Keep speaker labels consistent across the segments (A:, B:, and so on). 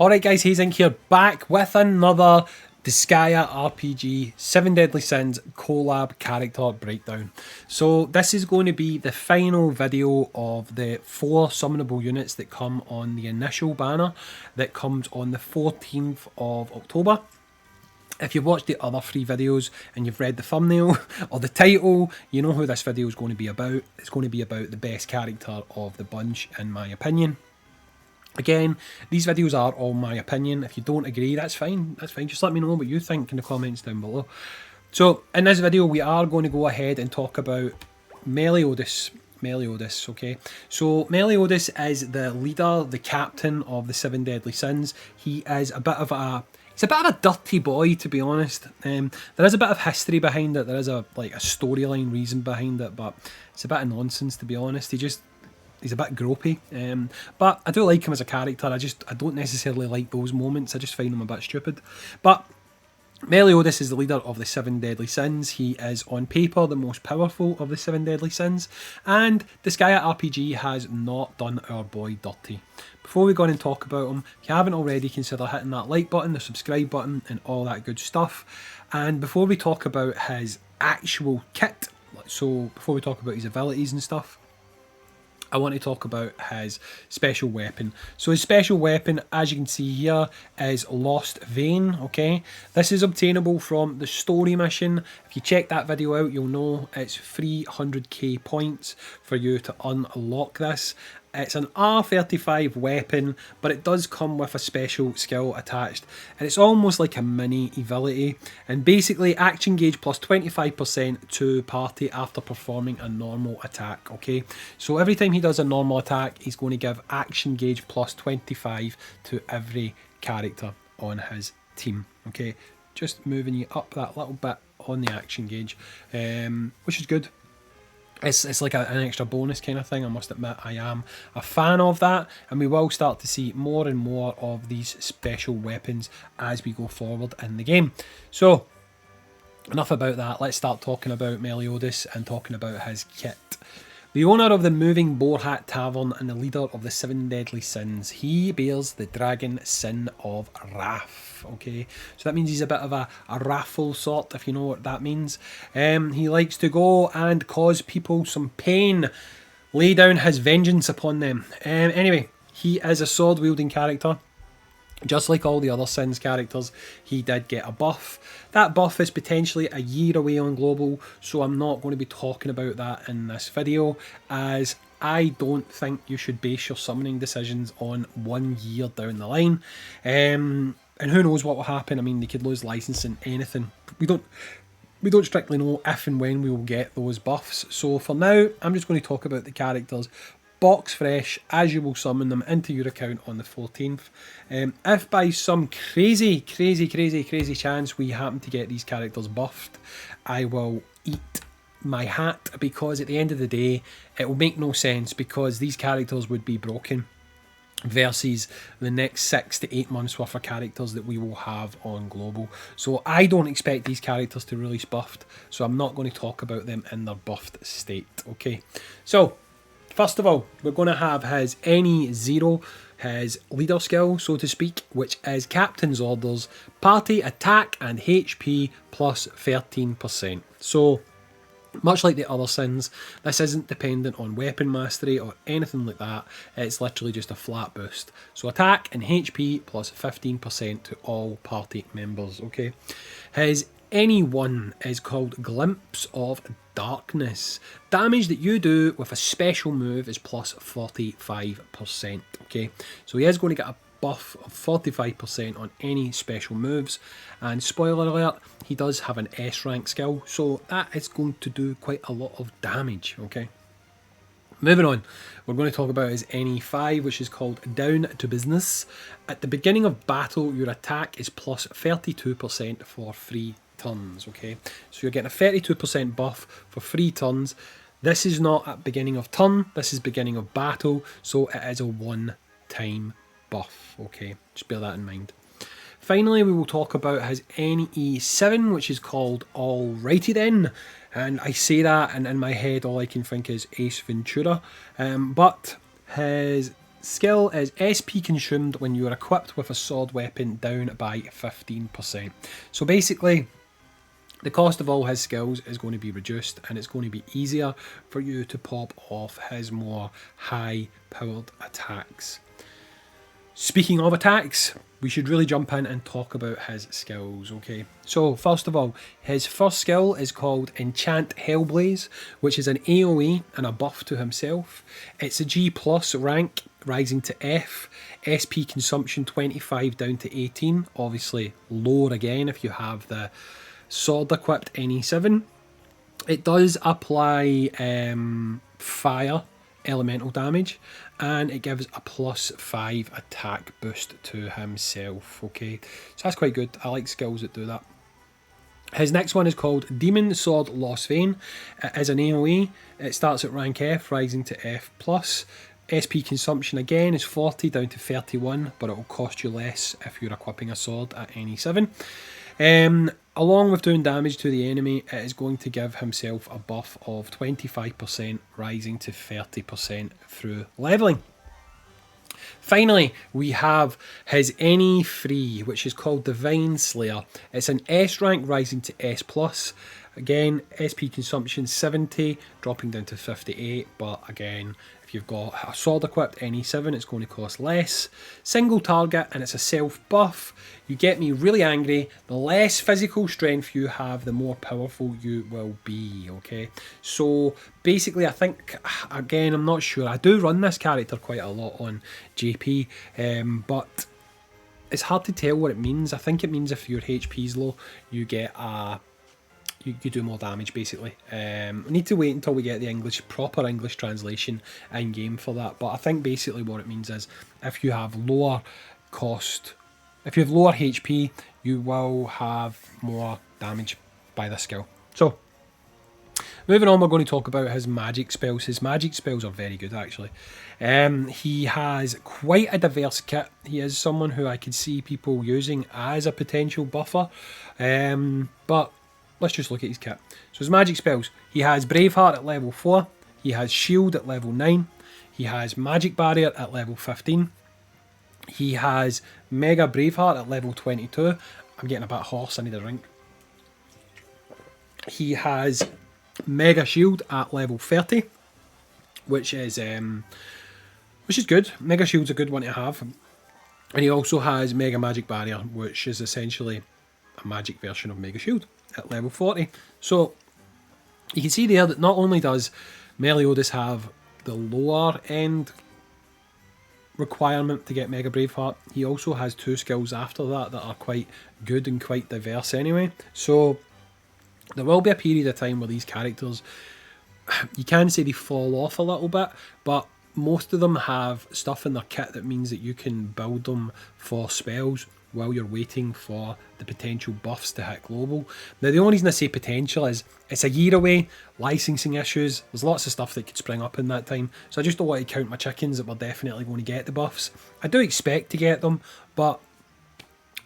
A: Alright guys, Hayzink here, back with another Disgaearpg 7 Deadly Sins collab character breakdown. So this is going to be the final video of the 4 summonable units that come on the initial banner that comes on the 14th of October. If you've watched the other 3 videos and you've read the thumbnail or the title, you know who this video is going to be about. It's going to be about the best character of the bunch, in my opinion. Again, these videos are all my opinion. If you don't agree, that's fine. That's fine. Just let me know what you think in the comments down below. So, in this video, we are going to go ahead and talk about Meliodus, okay? So, Meliodus is the leader, the captain of the 7 Deadly Sins. He is a bit of a... He's a bit of a dirty boy, to be honest. There is a bit of history behind it. There is a storyline reason behind it, but it's a bit of nonsense, to be honest. He's a bit gropey, but I do like him as a character. I don't necessarily like those moments. I just find him a bit stupid. But Meliodus is the leader of the 7 Deadly Sins. He is on paper the most powerful of the 7 Deadly Sins, and Disgaearpg has not done our boy dirty. Before we go on and talk about him, if you haven't already, consider hitting that like button, the subscribe button, and all that good stuff. And before we talk about his actual kit, so before we talk about his abilities and stuff, I want to talk about his special weapon. So his special weapon, as you can see here, is Lost Vein, okay? This is obtainable from the story mission. If you check that video out, you'll know it's 300k points for you to unlock this. It's an R35 weapon, but it does come with a special skill attached. And it's almost like a mini ability. And basically, action gauge plus 25% to party after performing a normal attack, okay? So every time he does a normal attack, he's going to give action gauge plus 25 to every character on his team, okay? Just moving you up that little bit on the action gauge, which is good. It's like an extra bonus kind of thing. I must admit, I am a fan of that, and we will start to see more and more of these special weapons as we go forward in the game. So, enough about that. Let's start talking about Meliodus and talking about his kit. The owner of the Moving Boar Hat Tavern and the leader of the 7 Deadly Sins. He bears the dragon sin of wrath, okay? So that means he's a bit of a wrathful sort, if you know what that means. He likes to go and cause people some pain, lay down his vengeance upon them. Anyway, he is a sword-wielding character. Just like all the other Sins characters, he did get a buff. That buff is potentially a year away on Global, so I'm not going to be talking about that in this video, as I don't think you should base your summoning decisions on 1 year down the line. And who knows what will happen. I mean, they could lose licensing, anything. We don't strictly know if and when we will get those buffs. So for now, I'm just going to talk about the characters box fresh as you will summon them into your account on the 14th. If by some crazy chance we happen to get these characters buffed, I will eat my hat, because at the end of the day it will make no sense, because these characters would be broken versus the next 6 to 8 months worth of characters that we will have on Global. So I don't expect these characters to release buffed, so I'm not going to talk about them in their buffed state, okay? So first of all, we're going to have his NE0, his leader skill, so to speak, which is Captain's Orders, party attack and HP plus 13%. So, much like the other Sins, this isn't dependent on weapon mastery or anything like that. It's literally just a flat boost. So attack and HP plus 15% to all party members, okay? His NE1 is called Glimpse of Darkness. Damage that you do with a special move is plus 45%, okay? So he is going to get a buff of 45% on any special moves, and spoiler alert, he does have an S rank skill, so that is going to do quite a lot of damage, okay? Moving on, we're going to talk about his NE5, which is called Down to Business. At the beginning of battle, your attack is plus 32% for 3 turns, okay? So you're getting a 32% buff for 3 turns. This is not at beginning of turn, this is beginning of battle, so it is a one-time buff, okay? Just bear that in mind. Finally, we will talk about his NE7, which is called Alrighty Then. And I say that, and in my head, all I can think is Ace Ventura. But his skill is SP consumed when you are equipped with a sword weapon down by 15%. So basically, the cost of all his skills is going to be reduced, and it's going to be easier for you to pop off his more high-powered attacks. Speaking of attacks, we should really jump in and talk about his skills, okay? So, first of all, his first skill is called Enchant Hellblaze, which is an AoE and a buff to himself. It's a G+ rank, rising to F. SP consumption 25 down to 18. Obviously, lower again if you have the sword equipped NE7. It does apply fire elemental damage, and it gives a +5 attack boost to himself, okay? So that's quite good. I like skills that do that. His next one is called Demon Sword Lost Vein. It is an AoE. It starts at rank F, rising to F+. SP consumption again is 40 down to 31, but it will cost you less if you're equipping a sword at NE7. Along with doing damage to the enemy, it is going to give himself a buff of 25%, rising to 30% through leveling. Finally, we have his NE3, which is called Divine Slayer. It's an S rank, rising to S+. Again, SP consumption 70, dropping down to 58, but again, if you've got a sword equipped NE7, it's going to cost less. Single target, and it's a self buff. You get me really angry. The less physical strength you have, the more powerful you will be, okay? So basically, I think, again, I'm not sure. I do run this character quite a lot on JP, but it's hard to tell what it means. I think it means if your HP is low, you get a... You do more damage, basically. We need to wait until we get the proper English translation in game for that. But I think basically what it means is if you have lower HP, you will have more damage by the skill. So, moving on, we're going to talk about his magic spells. His magic spells are very good, actually. He has quite a diverse kit. He is someone who I could see people using as a potential buffer. But let's just look at his kit. So his magic spells. He has Braveheart at level 4. He has Shield at level 9. He has Magic Barrier at level 15. He has Mega Braveheart at level 22. I'm getting a bit hoarse, I need a drink. He has Mega Shield at level 30, which is good. Mega Shield's a good one to have. And he also has Mega Magic Barrier, which is essentially a magic version of Mega Shield at level 40. So you can see there that not only does Meliodus have the lower end requirement to get Mega Braveheart, he also has 2 skills after that are quite good and quite diverse anyway. So there will be a period of time where these characters, you can say they fall off a little bit, but most of them have stuff in their kit that means that you can build them for spells while you're waiting for the potential buffs to hit global. Now, the only reason I say potential is it's a year away, licensing issues, there's lots of stuff that could spring up in that time, so I just don't want to count my chickens that we're definitely going to get the buffs. I do expect to get them, but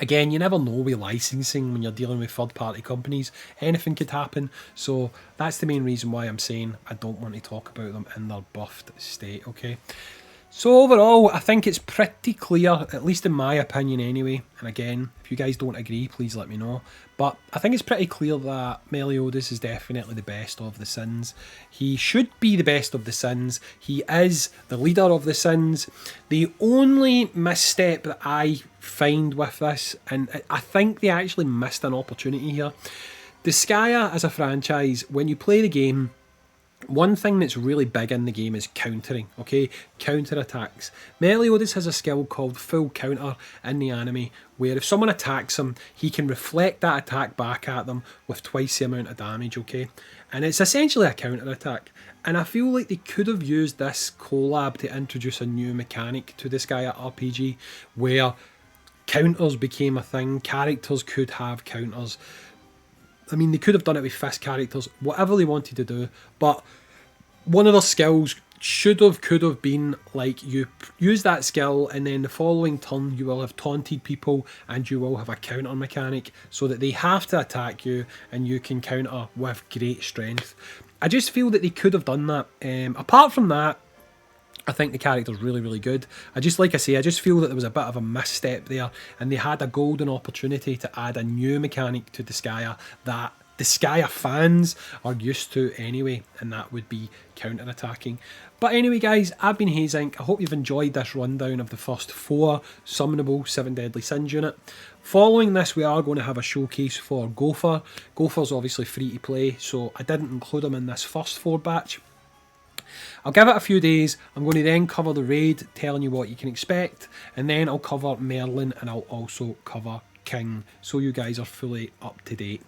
A: again, you never know with licensing when you're dealing with third-party companies. Anything could happen, so that's the main reason why I'm saying I don't want to talk about them in their buffed state, okay? So overall, I think it's pretty clear, at least in my opinion anyway, and again, if you guys don't agree, please let me know, but I think it's pretty clear that Meliodus is definitely the best of the Sins. He should be the best of the Sins. He is the leader of the Sins. The only misstep that I find with this, and I think they actually missed an opportunity here, Disgaea as a franchise, when you play the game, one thing that's really big in the game is countering, okay? Counter attacks. Meliodus has a skill called Full Counter in the anime, where if someone attacks him, he can reflect that attack back at them with twice the amount of damage, okay? And it's essentially a counter attack. And I feel like they could have used this collab to introduce a new mechanic to Disgaearpg, where counters became a thing, characters could have counters. I mean, they could have done it with fist characters, whatever they wanted to do, but one of their skills could have been like you use that skill and then the following turn you will have taunted people and you will have a counter mechanic so that they have to attack you and you can counter with great strength. I just feel that they could have done that. Apart from that, I think the character's really, really good. Like I say, I just feel that there was a bit of a misstep there, and they had a golden opportunity to add a new mechanic to Disgaea that Disgaea fans are used to anyway, and that would be counter-attacking. But anyway, guys, I've been Hayzink. I hope you've enjoyed this rundown of the first 4 summonable 7 Deadly Sins unit. Following this, we are going to have a showcase for Gopher. Gopher's obviously free to play, so I didn't include him in this first 4 batch. I'll give it a few days. I'm going to then cover the raid, telling you what you can expect, and then I'll cover Merlin, and I'll also cover King, so you guys are fully up to date.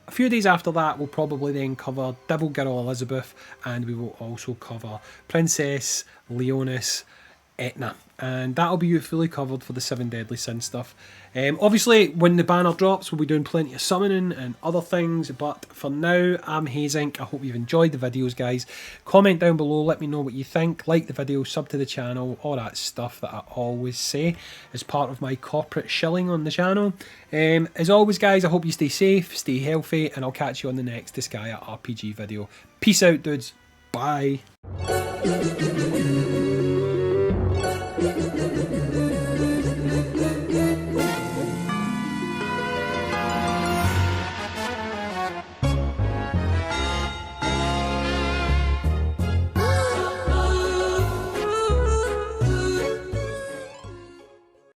A: A few days after that, we'll probably then cover Devil Girl Elizabeth, and we will also cover Princess Leonis Etna, and that'll be you fully covered for the 7 Deadly Sin stuff. Obviously, when the banner drops, we'll be doing plenty of summoning and other things, but for now, I'm Hayzink. I hope you've enjoyed the videos, guys. Comment down below, let me know what you think. Like the video, sub to the channel, all that stuff that I always say as part of my corporate shilling on the channel. As always, guys, I hope you stay safe, stay healthy, and I'll catch you on the next Disgaearpg video. Peace out, dudes. Bye.